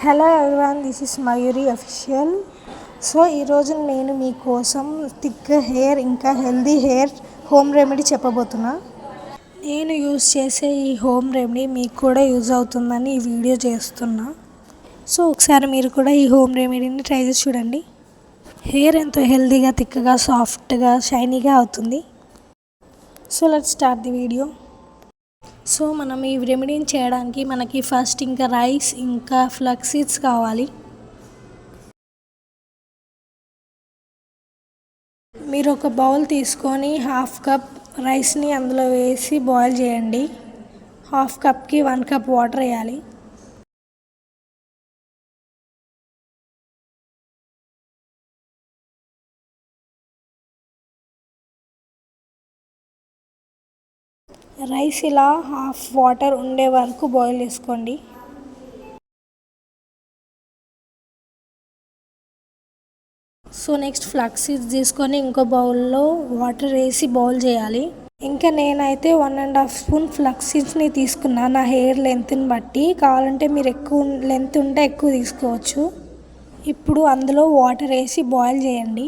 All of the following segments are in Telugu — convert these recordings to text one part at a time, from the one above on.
Hello everyone, this is Mayuri official. So ఈరోజు నేను మీకోసం థిక్ హెయిర్ ఇంకా హెల్దీ హెయిర్ హోమ్ రెమెడీ చెప్పబోతున్నా. నేను యూజ్ చేసే ఈ హోమ్ రెమెడీ మీకు కూడా యూజ్ అవుతుందని ఈ వీడియో చేస్తున్నా. సో ఒకసారి మీరు కూడా ఈ హోమ్ రెమెడీని ట్రై చేసి చూడండి. హెయిర్ ఎంతో హెల్దీగా, థిక్గా, సాఫ్ట్గా, షైనీగా అవుతుంది. So let's start the video. So మనం ఈ రెమెడీని చేయడానికి మనకి ఫస్ట్ ఇంకా రైస్ ఇంకా ఫ్లక్స్ సీడ్స్ కావాలి. మీరు ఒక బౌల్ తీసుకొని హాఫ్ కప్ రైస్ని అందులో వేసి బాయిల్ చేయండి. హాఫ్ కప్కి 1 కప్ వాటర్ వేయాలి. రైస్ ఇలా హాఫ్ వాటర్ ఉండే వరకు బాయిల్ చేసుకోండి. సో నెక్స్ట్ ఫ్లక్స్ సీడ్స్ తీసుకొని ఇంకో బౌల్లో వాటర్ వేసి బాయిల్ చేయాలి. ఇంకా నేనైతే 1.5 స్పూన్ ఫ్లక్స్ సీడ్స్ని తీసుకున్నా నా హెయిర్ లెంత్ని బట్టి. కావాలంటే మీరు ఎక్కువ లెంత్ ఉంటే ఎక్కువ తీసుకోవచ్చు. ఇప్పుడు అందులో వాటర్ వేసి బాయిల్ చేయండి.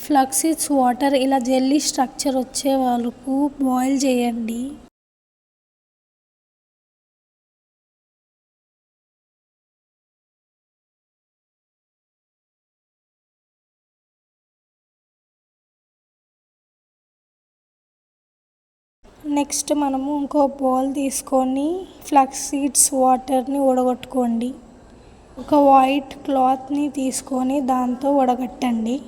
ఫ్లక్స్ సీడ్స్ వాటర్ ఇలా జెల్లీ స్ట్రక్చర్ వచ్చే వరకు బాయిల్ చేయండి. నెక్స్ట్ మనము ఇంకో బౌల్ తీసుకొని ఫ్లక్స్ సీడ్స్ వాటర్ని వడగొట్టుకోండి. ఒక వైట్ క్లాత్ని తీసుకొని దాంతో వడగట్టండి.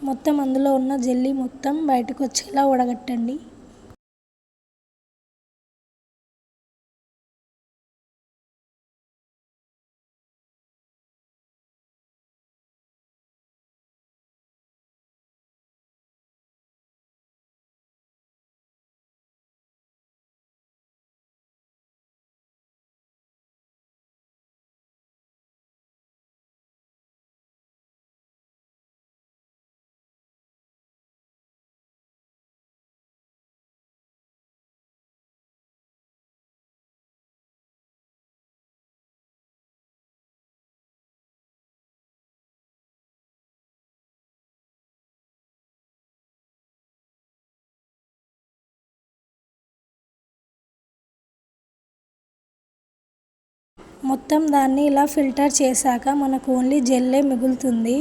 మొత్తం అందులో ఉన్న జెల్లీ మొత్తం బయటకు వచ్చేలా వడగట్టండి. మొత్తం దాన్ని ఇలా ఫిల్టర్ చేశాక మనకు ఓన్లీ జెల్లే మిగులుతుంది.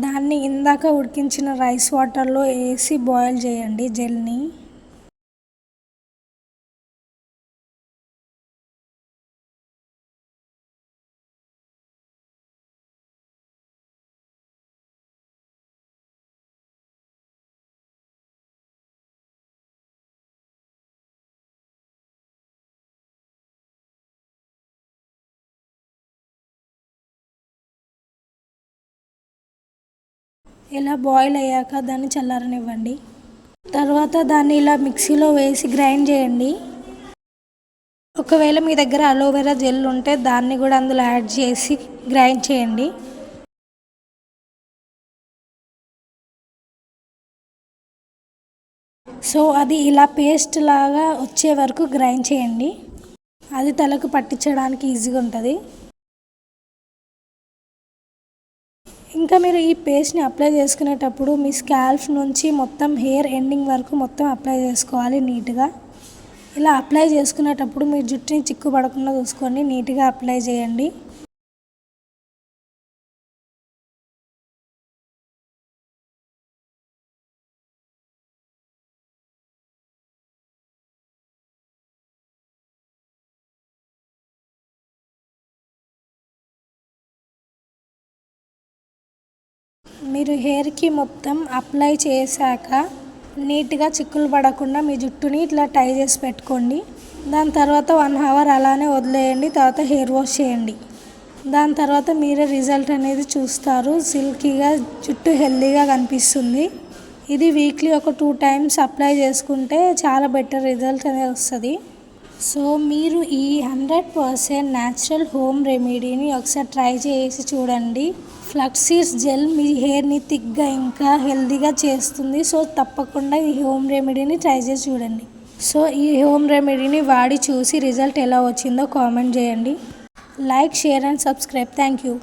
దాన్ని ఇందాక ఉడికించిన రైస్ వాటర్లో వేసి బాయిల్ చేయండి జెల్ని. ఇలా బాయిల్ అయ్యాక దాన్ని చల్లారనివ్వండి. తర్వాత దాన్ని ఇలా మిక్సీలో వేసి గ్రైండ్ చేయండి. ఒకవేళ మీ దగ్గర అలోవెరా జెల్ ఉంటే దాన్ని కూడా అందులో యాడ్ చేసి గ్రైండ్ చేయండి. సో అది ఇలా పేస్ట్ లాగా వచ్చే వరకు గ్రైండ్ చేయండి. అది తలకు పట్టించడానికి ఈజీగా ఉంటుంది. ఇంకా మీరు ఈ పేస్ట్ని అప్లై చేసుకునేటప్పుడు మీ స్కాల్ప్ నుంచి మొత్తం హెయిర్ ఎండింగ్ వరకు మొత్తం అప్లై చేసుకోవాలి నీట్గా. ఇలా అప్లై చేసుకునేటప్పుడు మీ జుట్టుని చిక్కు పడకుండా చూసుకోండి, నీట్గా అప్లై చేయండి. మీరు హెయిర్కి మొత్తం అప్లై చేశాక నీట్గా చిక్కులు పడకుండా మీ జుట్టుని ఇట్లా టై చేసి పెట్టుకోండి. దాని తర్వాత 1 అవర్ అలానే వదిలేయండి. తర్వాత హెయిర్ వాష్ చేయండి. దాని తర్వాత మీరే రిజల్ట్ అనేది చూస్తారు. సిల్కీగా జుట్టు హెల్దీగా కనిపిస్తుంది. ఇది వీక్లీ ఒక 2 టైమ్స్ అప్లై చేసుకుంటే చాలా బెటర్ రిజల్ట్ అనేది వస్తుంది. సో మీరు ఈ 100% న్యాచురల్ హోమ్ రెమెడీని ఒకసారి ట్రై చేసి చూడండి. ఫ్లక్స్ సీడ్స్ జెల్ మీ హెయిర్ని థిక్గా ఇంకా హెల్దీగా చేస్తుంది. సో తప్పకుండా ఈ హోమ్ రెమెడీని ట్రై చేసి చూడండి. సో ఈ హోమ్ రెమెడీని వాడి చూసి రిజల్ట్ ఎలా వచ్చిందో కామెంట్ చేయండి. Like, share and subscribe. Thank you.